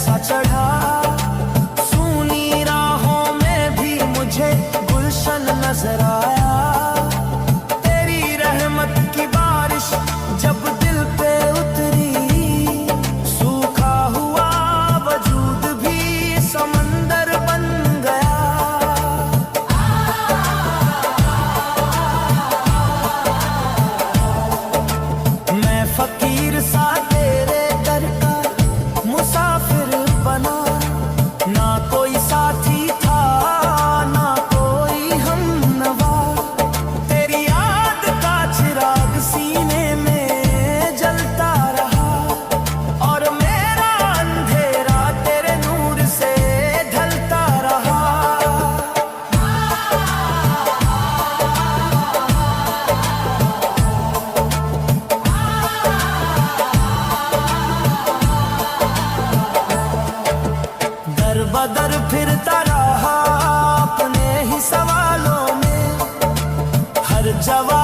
जैसा चढ़ा, सूनी राहों में भी मुझे गुलशन नजर आया। तेरी रहमत की बारिश जब दिल पे उतरी, सूखा हुआ वजूद भी समंदर बन गया। मैं फकीर सा तेरे दर का मुसाफिर बना, ना कोई साथी था ना कोई हमनवा। तेरी याद का चिराग सीने में जलता रहा, और मेरा अंधेरा तेरे नूर से ढलता रहा। दर बदर फिरता रहा अपने ही सवालों में, हर जवाब